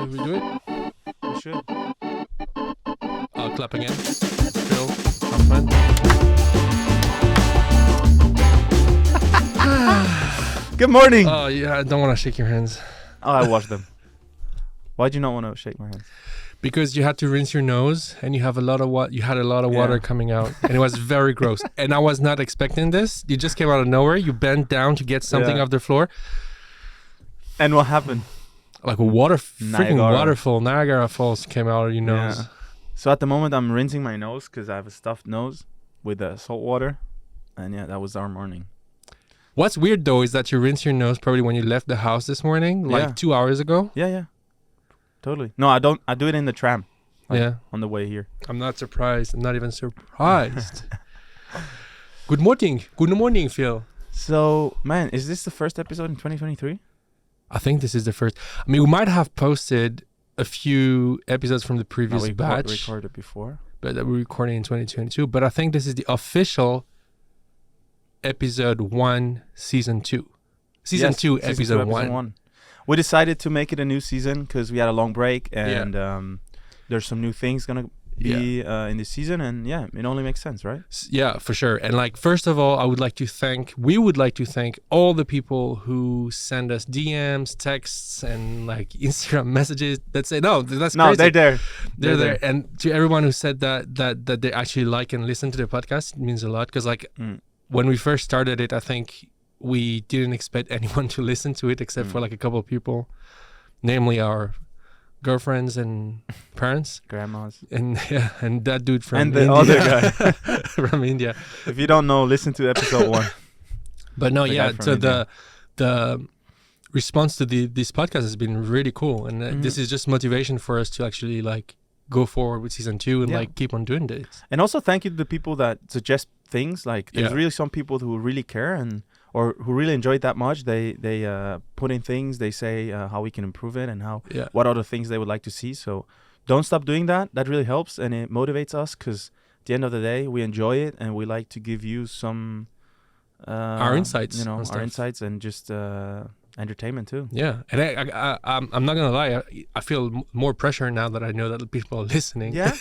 Should we do it? We should. I'll clap again. Phil, have fun. Good morning. Oh yeah, I don't want to shake your hands Oh, I washed them. Why'd you not want to shake my hands? because you had to rinse your nose and you have a lot of You had a lot of water Yeah. coming out, and it was very gross. And I was not expecting this. You just came out of nowhere. You bent down to get something Yeah. off the floor, And what happened? like a freaking Niagara. waterfall. Niagara Falls came out of your nose. Yeah. So at the moment, I'm rinsing my nose because I have a stuffed nose with salt water. And yeah, that was our morning. What's weird though is that you rinse your nose probably when you left the house this morning, like Yeah. 2 hours ago. Yeah. Totally. No, I don't. I do it in the tram. Like, Yeah. On the way here. I'm not surprised. I'm not even surprised. Good morning. Good morning, Phil. So, man, is this the first episode in 2023? I think this is the first. I mean, we might have posted a few episodes from the previous batch, recorded before. but that we're recording in 2022. But I think this is the official episode 1, season 2. Season Yes, 2, season episode 2, 1. We decided to make it a new season because we had a long break and there's some new things gonna be in this season, and yeah, it only makes sense, right? Yeah, for sure. And like, first of all, we would like to thank all the people who send us DMs, texts, and like Instagram messages that say, no, that's No, crazy. they're there. They're there. And to everyone who said that they actually like and listen to the podcast, it means a lot. Because like when we first started it, I think we didn't expect anyone to listen to it except for like a couple of people, namely our girlfriends and parents, Grandmas. and that dude from And the India. other guy. From India. If you don't know, listen to episode 1. But no, The yeah. guy from So India. the response to this podcast has been really cool, and this is just motivation for us to actually like go forward with season 2 and Yeah. like keep on doing this. And also thank you to the people that suggest things. Like there's Yeah. really some people who really care or who really enjoy it that much. They put in things. They say how we can improve it and Yeah. what other things they would like to see. So don't stop doing that. That really helps and it motivates us because at the end of the day, we enjoy it and we like to give you some Our insights You know, and our stuff. insights and just entertainment too. Yeah, and I'm not gonna lie. I feel more pressure now that I know that people are listening. Yeah.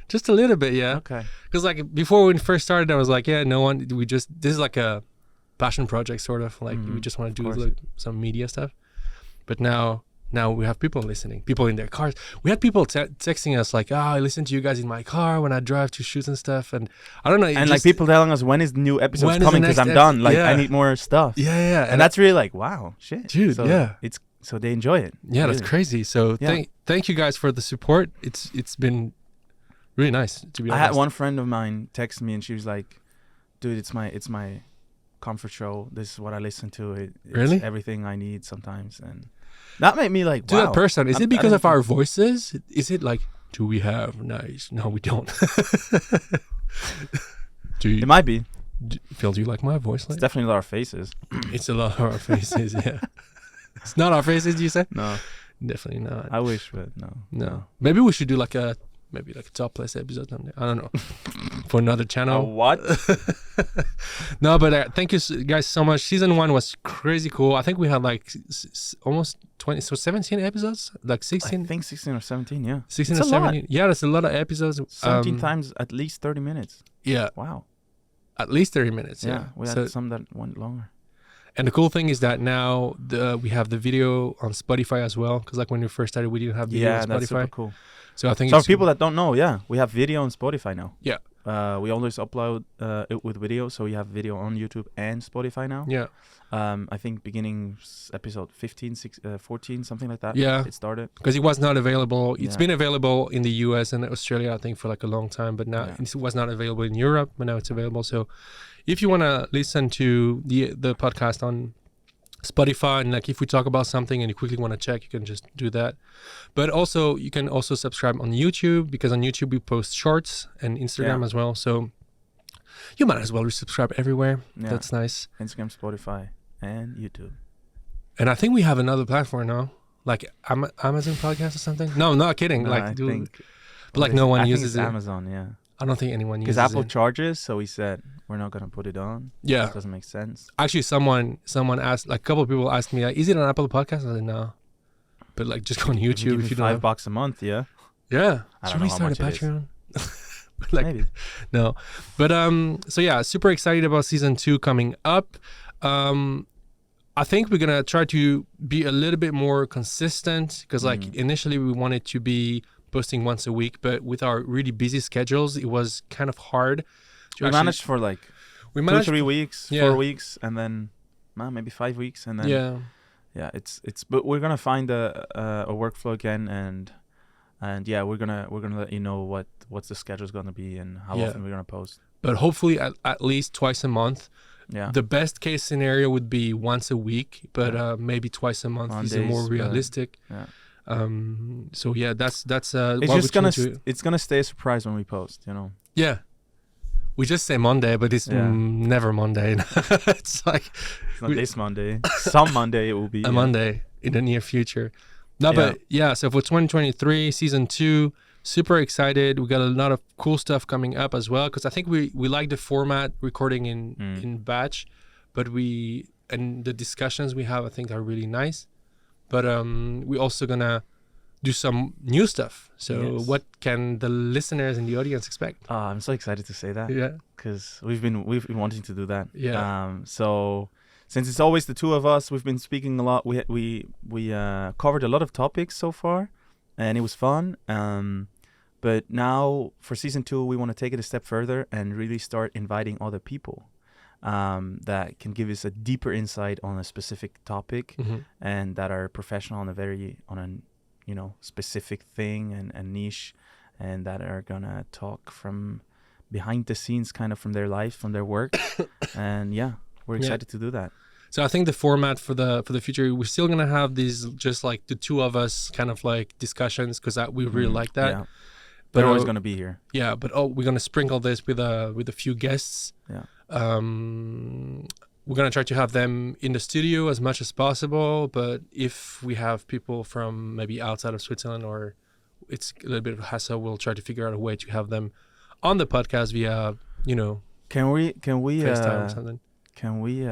Just a little bit, yeah. Okay. Because like before we first started, I was like, yeah, no one. This is like a passion project, sort of. Like we just want to do course. like some media stuff. But now we have people listening, people in their cars. We had people texting us like, I listen to you guys in my car when I drive to shoots and stuff. And I don't know. And like people telling us when is the new episode When is the coming because next I'm done. Like yeah. I need more stuff. Yeah. And that's really like, wow, shit. Dude, So yeah. So they enjoy it. Yeah, that's Really. crazy. So Yeah. thank you guys for the support. It's been really nice, to be I honest. had one friend of mine text me and she was like, dude, it's my comfort show. This is what I listen to. It's Really? everything I need sometimes. And that made me like, To wow. that person, is I it because didn't of our voices? Is it like, do we have nice? No, we don't. It might be. Phil, do you like my voice? It's Like, definitely our faces. it's a lot of our faces, yeah. It's not our faces, you say? No, Definitely not. I wish, but no. No. Maybe we should do like a topless episode someday. I don't know. For another channel. What? No, but thank you guys so much. Season 1 was crazy cool. I think we had like almost 20, so 17 episodes, like 16. I think 16 or 17, yeah. 16 It's or a lot. 17. Yeah, that's a lot of episodes. 17 times at least 30 minutes. Yeah, Wow. at least 30 minutes. Yeah. We had So- some that went longer. and the cool thing is that now we have the video on Spotify as well. Because like when we first started, we didn't have video Yeah, on that's super Spotify. cool. So I think So for it's people that don't know, yeah, we have video on Spotify now. Yeah. We always upload it with video, so we have video on YouTube and Spotify now. Yeah. I think beginning episode 15, 14, something like that. Yeah. It started. Because it was not available. It's Yeah. been available in the US and Australia, I think, for like a long time. But now Yeah. it was not available in Europe, but now it's available. So if you want to listen to the podcast on Spotify, and like if we talk about something and you quickly want to check, you can just do that. But also you can also subscribe on YouTube, because on YouTube we post shorts and Instagram Yeah. as well. So you might as well subscribe everywhere. Yeah. That's nice. Instagram, Spotify, and YouTube. And I think we have another platform now, like Amazon Podcast or something. No, not kidding. No, like, I dude, think, but like no one I think uses it's it. Amazon, yeah. I don't think anyone uses Because Apple it. charges, so we said we're not gonna put it on. Yeah. It doesn't make sense. Actually, someone asked, like a couple of people asked me, like, is it an Apple Podcast? I said, no. but like just go on YouTube if you don't have $5 a month. Yeah. Yeah. I Should don't we know how start a much it is. Patreon? Like, Maybe. no. But so yeah, super excited about season 2 coming up. I think we're gonna try to be a little bit more consistent because like initially we wanted to be posting once a week, but with our really busy schedules, it was kind of hard. We managed for like 2-3 weeks, 4 weeks, and then maybe 5 weeks, and then yeah, it's. But we're gonna find a workflow again, and yeah, we're gonna let you know what's the schedule's gonna be and how often we're gonna post. But hopefully at least twice a month. Yeah. The best case scenario would be once a week, but maybe twice a month Mondays, is more realistic. Yeah. So yeah, that's it's just gonna stay a surprise when we post, you know. Yeah. We just say Monday, but it's never Monday. It's like it's not this Monday. Some Monday it will be a Monday in the near future. No, but yeah. So for 2023 season 2, super excited. We got a lot of cool stuff coming up as well because I think we like the format recording in batch, but and the discussions we have I think are really nice. But we also gonna do some new stuff. So what can the listeners and the audience expect? I'm so excited to say that. Yeah, because we've been wanting to do that. Yeah. So since it's always the two of us, we've been speaking a lot. We covered a lot of topics so far, and it was fun. But now for season 2, we want to take it a step further and really start inviting other people that can give us a deeper insight on a specific topic and that are professional on a specific thing and niche, and that are gonna talk from behind the scenes, kind of from their life, from their work. And yeah, we're excited to do that. So I think the format for the future, we're still gonna have these just like the two of us kind of like discussions because we really like that. Yeah. But they're always gonna be here. Yeah, but we're gonna sprinkle this with a few guests. Yeah. We're gonna try to have them in the studio as much as possible. But if we have people from maybe outside of Switzerland or it's a little bit of a hassle, we'll try to figure out a way to have them on the podcast via Can we FaceTime or something. Can we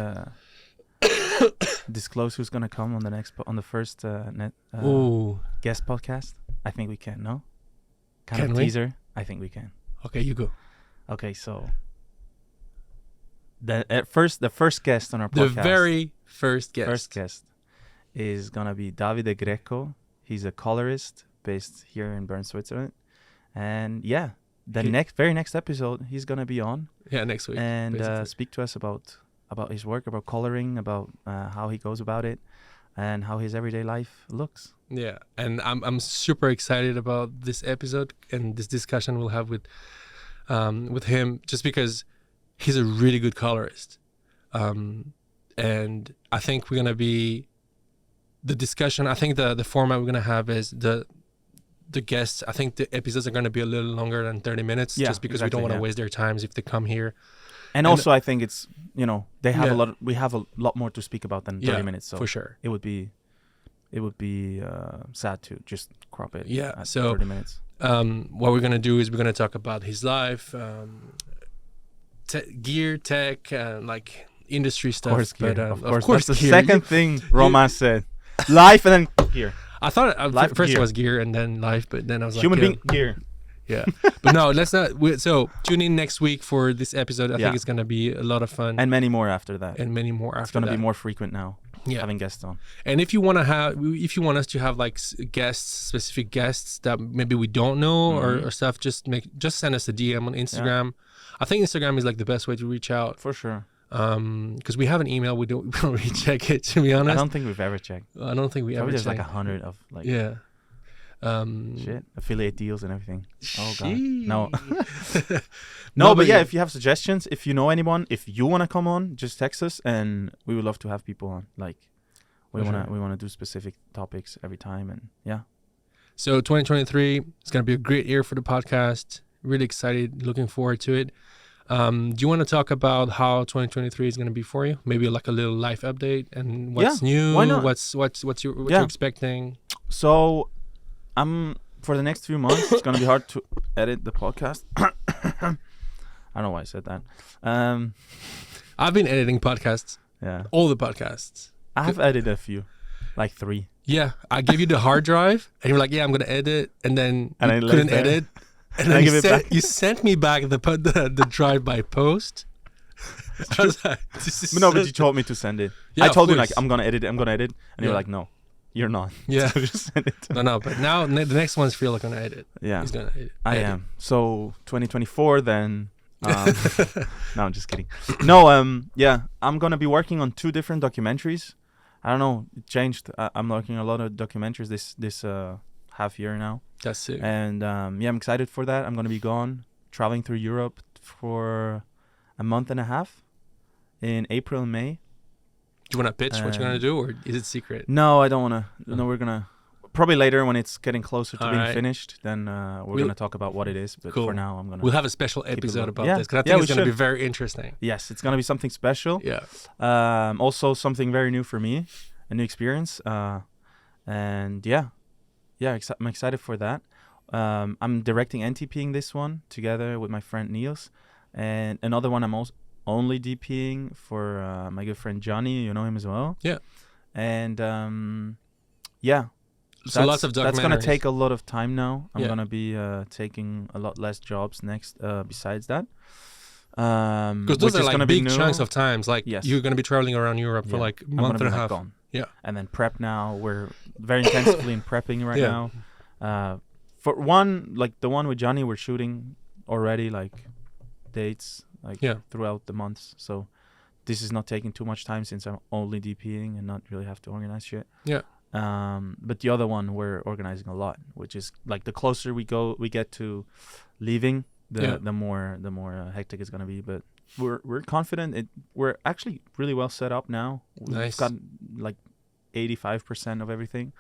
disclose who's gonna come on the first guest podcast? I think we can. No. Kind of teaser. I think we can. Okay, you go. Okay, so the first guest on our podcast. The very first guest. First guest is gonna be Davide Greco. He's a colorist based here in Bern, Switzerland. And yeah, very next episode he's gonna be on. Yeah, next week. And speak to us about his work, about coloring, about how he goes about it, and how his everyday life looks. Yeah, and I'm super excited about this episode and this discussion we'll have with him, just because he's a really good colorist, and I think we're gonna be the discussion. I think the format we're gonna have is the guests. I think the episodes are gonna be a little longer than 30 minutes, just because we don't want to waste their times if they come here. And also, I think it's they have we have a lot more to speak about than 30 minutes. So for sure, it would be sad to just crop it. Yeah, at so 30 minutes. What we're gonna do is we're gonna talk about his life, gear, tech, like industry stuff. Of course, the second thing Romain said, life and then gear. I thought first it was gear and then life, but then I was human being gear. Yeah, but no, let's not. So tune in next week for this episode. I think it's gonna be a lot of fun, and many more after that. It's gonna be more frequent now. Yeah, having guests on. And if you want us to have like specific guests that maybe we don't know or stuff, just send us a DM on Instagram. Yeah. I think Instagram is like the best way to reach out for sure. Because we have an email, we don't really check it, to be honest. I don't think we've ever checked. I don't think we ever checked. There's like 100 of like. Yeah. Shit, affiliate deals and everything. Oh god, no. No, but yeah, if you have suggestions, if you know anyone, if you want to come on, just text us, and we would love to have people on. Like, we want to do specific topics every time, and yeah. So 2023 is gonna be a great year for the podcast. Really excited, looking forward to it. Do you want to talk about how 2023 is gonna be for you? Maybe like a little life update and what's new. Why not? What you're expecting? So. For the next few months, it's gonna be hard to edit the podcast. I don't know why I said that. I've been editing podcasts. Yeah, all the podcasts. I have edited a few, like 3. Yeah, I gave you the hard drive, and you were like, "Yeah, I'm gonna edit," and then And you I left couldn't there. edit, and And I then give it back. you sent me back the drive by post. I was like, this is But no, so- but you told me to send it. Yeah, I of told you like course. I'm gonna edit, and you were Yeah. like, no, you're not. Yeah. So just send it. No, but now the next one's feel like gonna edit. Yeah, He's gonna edit. I edit. am. So 2024 then. No, I'm just kidding. No, yeah, I'm gonna be working on 2 different documentaries. I don't know, it changed. I'm working on a lot of documentaries this half year now, That's sick. and yeah, I'm excited for that. I'm gonna be gone, traveling through Europe for a month and a half in April and May. Do you want to pitch what you're gonna do, or is it secret? No, I don't wanna. Oh. No, we're gonna probably later when it's getting closer to being Alright. finished. Then we're We'll- gonna talk about what it is. But Cool. for now, I'm gonna. We'll have a special it episode low. about Yeah. this because I Yeah, think we it's gonna be should. very interesting. Yes, it's gonna be something special. Yeah. Also something very new for me, a new experience. And yeah, I'm excited for that. I'm directing NTPing this one together with my friend Niels, and another one I'm also only DPing for my good friend Johnny. You know him as well. Yeah. And yeah. So lots of documentaries. That's gonna take a lot of time now. I'm Yeah. gonna be taking a lot less jobs next. Besides that, Because those are like big chunks of times. Like Yes. you're gonna be traveling around Europe for Yeah. like a I'm month gonna and a be, like, half. gone. Yeah. And then prep now. We're very intensively in prepping right Yeah. now. For one, like the one with Johnny, we're shooting already like dates like Yeah. throughout the months. So this is not taking too much time since I'm only DPing and not really have to organize shit. Yeah. But the other one we're organizing a lot, which is like the closer we get to leaving, the more hectic it's gonna be. But we're confident. We're actually really well set up now. We've Nice. got like 85% of everything.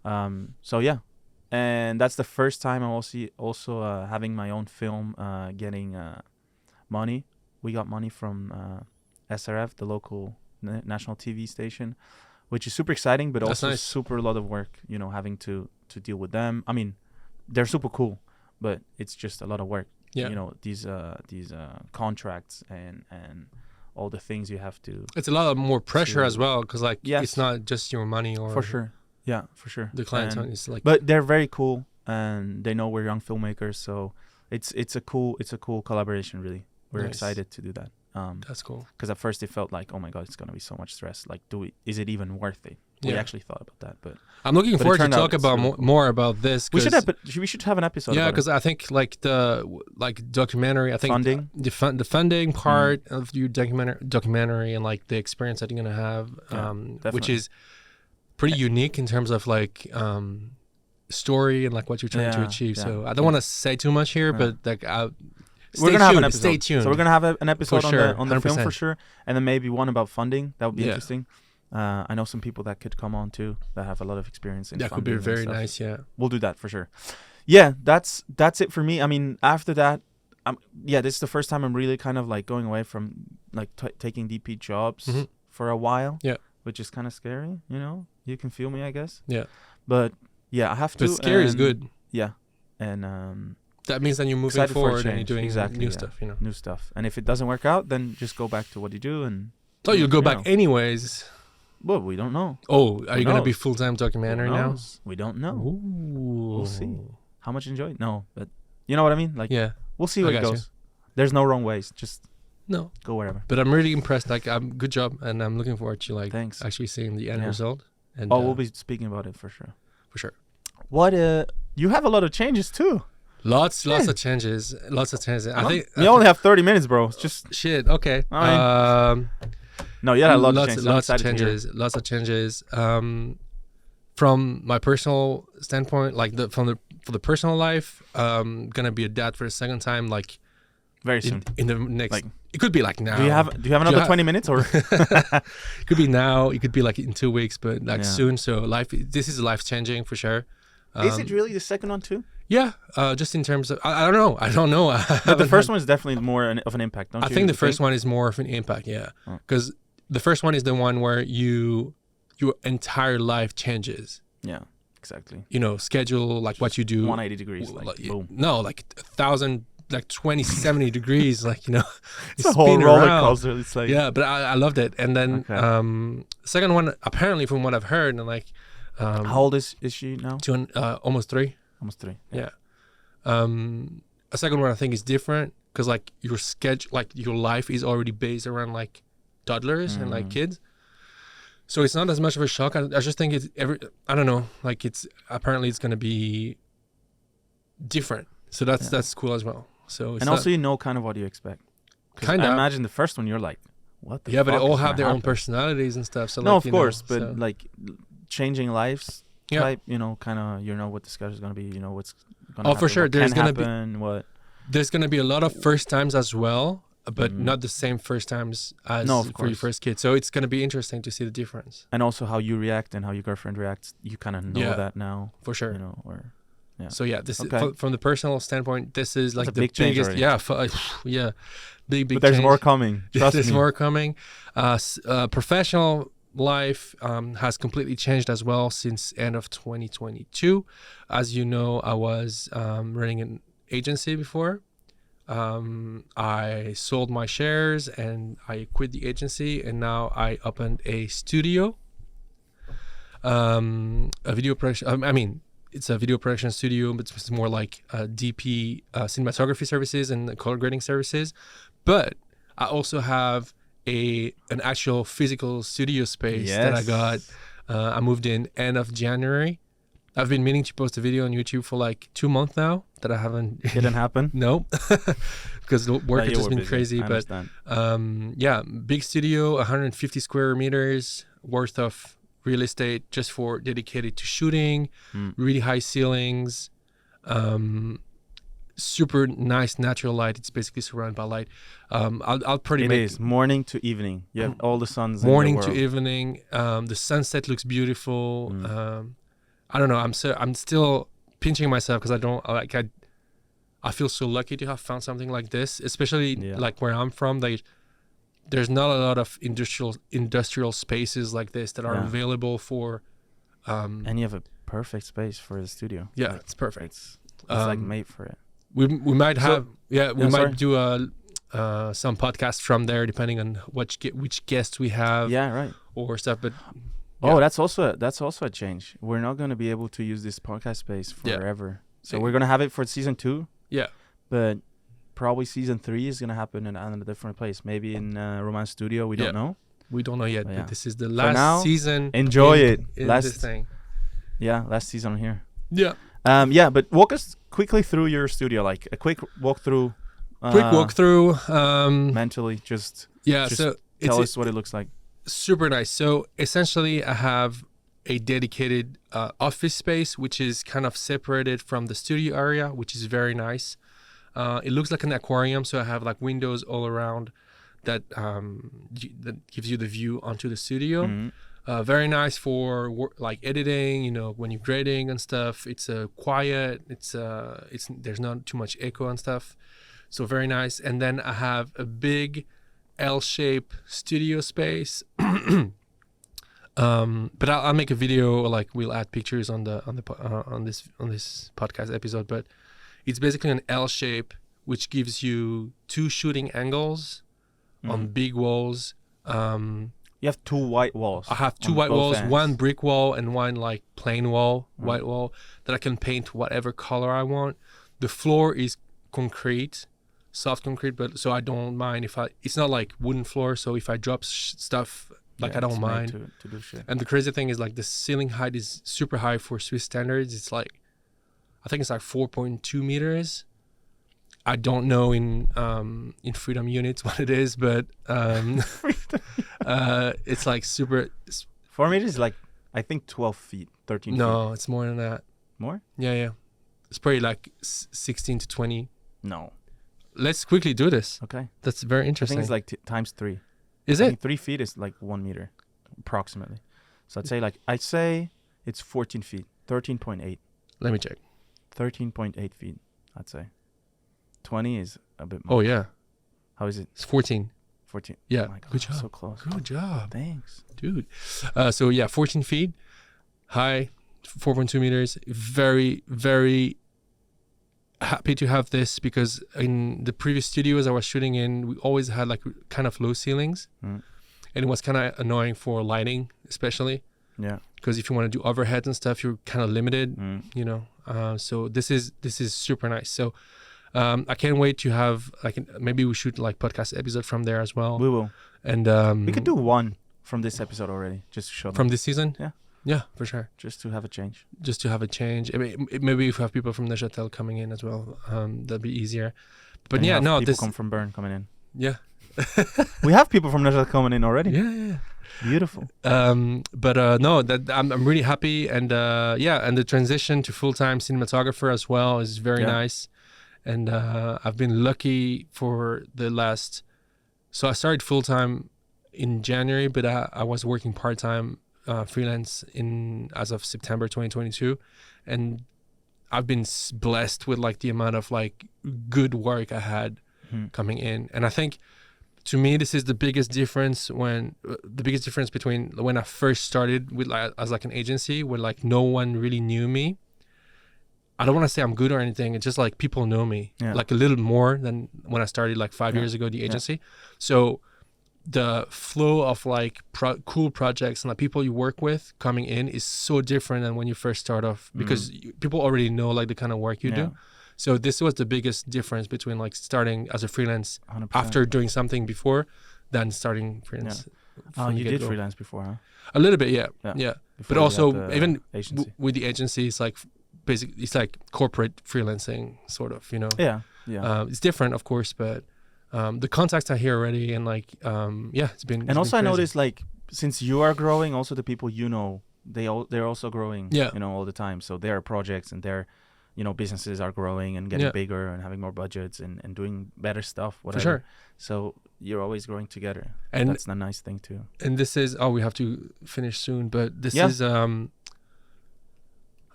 So yeah, and that's the first time I'm also having my own film getting money. We got money from SRF, the local national TV station, which is super exciting, but That's also nice. super a lot of work. You know, having to deal with them. I mean, they're super cool, but it's just a lot of work. Yeah. You know, these contracts and all the things you have to. It's a lot more pressure So- as well because like Yes. it's not just your money or For sure. Yeah, for sure. the client's And- money. It's like But they're very cool, and they know we're young filmmakers, so it's a cool collaboration. Really, we're Nice. excited to do that. that's cool. Because at first it felt like, oh my god, it's gonna be so much stress. Like, is it even worth it? We Yeah. actually thought about that, but I'm looking But it forward to turned out talk it's about really cool. more about this. we should 'cause- we should have an episode. Yeah, about because I think like the documentary. I think Funding? the funding part of your documentary and like the experience that you're gonna have, Yeah, which definitely. is pretty unique in terms of like story and like what you're trying to Yeah, achieve. yeah, So I don't want to say too much here, Yeah. but like we're gonna have an episode. Stay tuned. So we're gonna have an episode sure, on the film 100%. for sure, and then maybe one about funding. That would be Yeah. interesting. I know some people that could come on too that have a lot of experience in that could be funding and very stuff. nice. Yeah. We'll do that for sure. Yeah, that's it for me. I mean, after that, this is the first time I'm really kind of like going away from like taking DP jobs Mhm. for a while. Yeah. Which is kind of scary, you know. You can feel me, I guess. Yeah. But yeah, I have to. But scary is and- good. Yeah, and That means that you're moving excited for a forward and you're change. doing Exactly, new yeah. stuff. You know. new stuff. And if it doesn't work out, then just go back to what you do. And So you'll go you back know. anyways. Well, we don't know. Oh, are you gonna be knows? full-time documentary Who now? knows? We don't know. Ooh. We'll see. How much enjoy it? No, but you know what I mean. Like, Yeah. we'll see I where it got you. goes. There's no wrong ways. Just No. go wherever. But I'm really impressed. Like, good job, and I'm looking forward to like Thanks. actually seeing the end Yeah. result. And Oh, we'll be speaking about it for sure. for sure. What? You have a lot of changes too. Lots of changes. Lots of changes. I think we only have 30 minutes, bro. It's just shit. Okay. I no. Yeah, a lot of lots, changes. I'm lots of excited to hear. changes. Lots of changes. From my personal standpoint, like for the personal life, gonna be a dad for the second time. Like Very soon. in the next. Like- it could be like now. Do you have another ha- 20 minutes or? It could be now. It could be like in 2 weeks, but like Yeah. soon. So this is life changing for sure. Is it really the second one too? Yeah, just in terms of, I don't know. But the first one is definitely more of an impact, don't I you? think the first one is more of an impact, yeah. Oh. Because the first one is the one where your entire life changes. Yeah, exactly. You know, schedule, like what you do. 180 degrees, like boom. No, like 1,000, like 20, 70 degrees, like, you know. It's you a whole spin roller around. coaster. It's like Yeah, but I loved it. And then Okay. second one, apparently from what I've heard, and like How old is she now? Almost 3. Almost 3. Yeah. A second one I think is different because like your schedule, like your life is already based around like toddlers and like kids. So it's not as much of a shock. I just think I don't know, like it's going to be different. So that's cool as well. So it's and also you know kind of what you expect. I imagine the first one you're like, what the fuck but they all have their own happen? personalities and stuff. So No, like, of course, but so. like changing lives type, kind of, what the schedule is going to be, what's going to happen. For sure. There's going to be there's going to be a lot of first times as well, but not the same first times as for your first kid. So it's going to be interesting to see the difference. And also how you react and how your girlfriend reacts. You kind of know that now. For sure. Yeah. So this is, from the personal standpoint, this is like the big biggest. Big But there's change. more coming. Trust There's me. more coming. Professional life has completely changed as well since end of 2022. As you know, I was running an agency before. I sold my shares and I quit the agency, and now I opened a studio, a video production. It's a video production studio, but it's more like DP cinematography services and color grading services. But I also have an actual physical studio space that I got. I moved in end of January. I've been meaning to post a video on YouTube for like 2 months now that I haven't. Didn't happen? No, because the work has just been busy. crazy. But big studio, 150 square meters worth of real estate just dedicated to shooting, really high ceilings, super nice natural light. It's basically surrounded by light. I'll pretty It is morning to evening. You have all the suns morning in the world. to evening. The sunset looks beautiful. I don't know. I'm still pinching myself because I feel so lucky to have found something like this, especially like where I'm from. Like, there's not a lot of industrial spaces like this that are available for. And you have a perfect space for the studio. Yeah, it's perfect. It's like made for it. We might have might do some podcasts from there depending on which guests we have. Yeah, right. Or stuff, but. Oh, that's also a change. We're not going to be able to use this podcast space forever. So we're going to have it for season 2. Yeah. But probably season 3 is going to happen in a different place. Maybe in Romain's studio. We don't know. We don't know yet. But this is the last season. Enjoy it. This thing. Yeah, last season here. Yeah. But walk us quickly through your studio, like a quick walkthrough. Mentally, just so tell us what it looks like. Super nice. So essentially I have a dedicated office space which is kind of separated from the studio area, which is very nice. It looks like an aquarium, so I have like windows all around that gives you the view onto the studio. Very nice for like editing, when you're grading and stuff. It's quiet. It's there's not too much echo and stuff, so very nice. And then I have a big L-shaped studio space. But I'll make a video, like we'll add pictures on this podcast episode. But it's basically an L shape which gives you 2 shooting angles on big walls. You have 2 white walls. I have 2 white walls, ends. 1 brick wall and 1 like plain wall, white wall, that I can paint whatever color I want. The floor is concrete, soft concrete, but so I don't mind it's not like wooden floor, so if I drop stuff, like I don't mind to do shit. And the crazy thing is like the ceiling height is super high for Swiss standards. It's like, I think it's like 4.2 meters. I don't know in freedom units what it is, but it's like super. 4 meters is like, I think 12 feet, 13 feet. No, it's more than that. More? Yeah. It's probably like 16 to 20. No. Let's quickly do this. Okay. That's very interesting. I think it's like times 3. Is I it? think 3 feet is like 1 meter, approximately. So I'd say it's 14 feet, 13.8. Let me check. 13.8 feet, I'd say. 20 is a bit more. Oh, yeah. How is it? It's 14. 14. Yeah. Oh my God, good job. So close. Good job. Thanks. Dude. 14 feet high, 4.2 meters. Very, very happy to have this because in the previous studios I was shooting in, we always had like kind of low ceilings. And it was kind of annoying for lighting, especially. Yeah. Because if you want to do overheads and stuff, you're kind of limited, you know. So this is super nice. So I can't wait to have maybe we shoot like podcast episode from there as well. We will. And we could do one from this episode already, just to show them. From this season. Yeah. Yeah, for sure. Just to have a change. I mean, maybe if we have people from Neuchâtel coming in as well, that'd be easier. But And yeah, no, people this come from Bern coming in. Yeah. We have people from Neuchâtel coming in already. Yeah. Beautiful. But no, that I'm really happy, and and the transition to full-time cinematographer as well is very nice, and I've been lucky for the last. So I started full-time in January, but I was working part-time freelance as of September 2022, and I've been blessed with like the amount of like good work I had coming in, and I think. To me, this is the biggest difference between when I first started with as like an agency where like no one really knew me. I don't want to say I'm good or anything. It's just like people know me like a little more than when I started like 5 years ago, the agency. So the flow of like cool projects and like people you work with coming in is so different than when you first start off because people already know like the kind of work you do. So this was the biggest difference between like starting as a freelance 100%. after doing something before than starting freelance. Oh, you did freelance before, huh? A little bit, yeah. But also even with the agency, it's like basically it's like corporate freelancing sort of, you know. Yeah. It's different, of course, but the contacts I hear already and like it's been. And also, been I noticed like since you are growing, also the people you know they're also growing. You know, all the time. So their projects and their businesses are growing and getting bigger and having more budgets and doing better stuff, whatever. For sure. So you're always growing together. And that's a nice thing too. And this is, we have to finish soon, but this is, I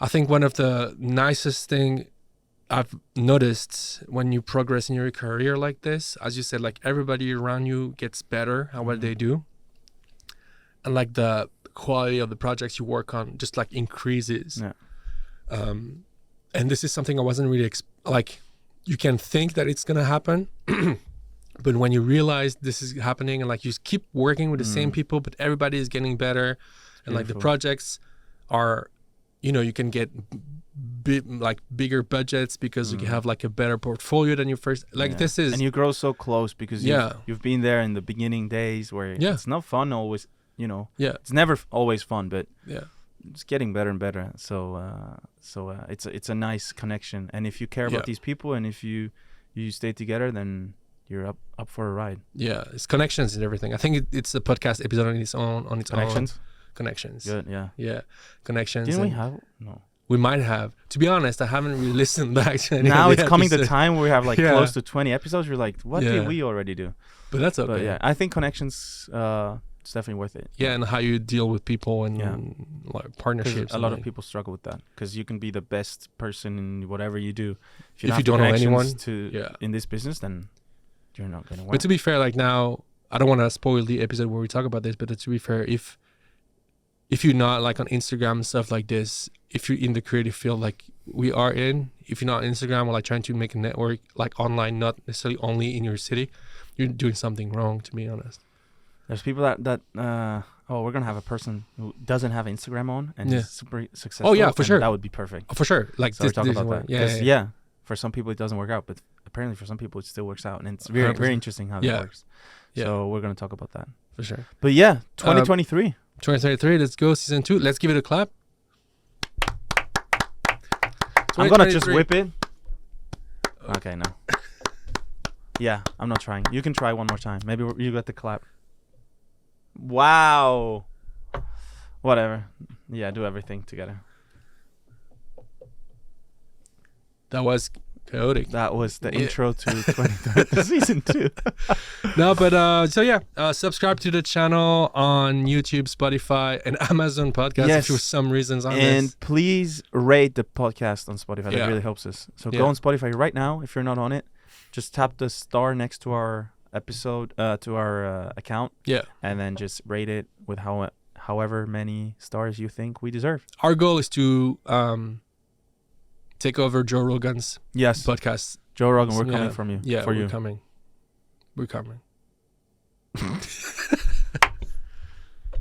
think one of the nicest thing I've noticed when you progress in your career like this, as you said, like everybody around you gets better at what they do. And like the quality of the projects you work on just like increases. Yeah. And this is something I wasn't really like. You can think that it's gonna happen, but when you realize this is happening and like you keep working with the same people, but everybody is getting better, and like the projects are, you can get bigger budgets because you have like a better portfolio than your first. Like this is, and you grow so close because you've been there in the beginning days where it's not fun always. It's never always fun, but it's getting better and better. So it's a nice connection, and if you care about these people and if you stay together, then you're up for a ride. Yeah, it's connections and everything. I think it's a podcast episode on its own. Connections. Good. Yeah. Connections. Didn't we have? No. We might have. To be honest, I haven't really listened back to any. Now of the it's coming the episodes. time where we have like close to 20 episodes. You're like, what did we already do? But that's okay. But yeah, I think connections. It's definitely worth it. Yeah, and how you deal with people and like partnerships. A lot of people struggle with that because you can be the best person in whatever you do. If you don't know anyone in this business, then you're not going to work. But to be fair, like now, I don't want to spoil the episode where we talk about this, but to be fair, if you're not like on Instagram and stuff like this, if you're in the creative field like we are in, if you're not on Instagram or like trying to make a network like online, not necessarily only in your city, you're doing something wrong, to be honest. There's people that we're gonna have a person who doesn't have Instagram on and is super successful. Oh yeah, for sure. That would be perfect. For sure. Like so talk about that. Yeah. For some people it doesn't work out, but apparently for some people it still works out, and it's very very interesting how that works. Yeah. So we're gonna talk about that for sure. But yeah, 2023. 2023. Let's go season 2. Let's give it a clap. I'm gonna just whip it. Okay, no. Yeah, I'm not trying. You can try one more time. Maybe you got the clap. Wow. Whatever. Yeah, do everything together. That was chaotic. That was the intro to season 2. No, but subscribe to the channel on YouTube, Spotify, and Amazon Podcast if for some reasons on this. And please rate the podcast on Spotify. That really helps us. So go on Spotify right now if you're not on it. Just tap the star next to our episode to our account, and then just rate it with however many stars you think we deserve. Our goal is to take over Joe Rogan's podcast. Joe Rogan, we're coming from you. Yeah, we're coming.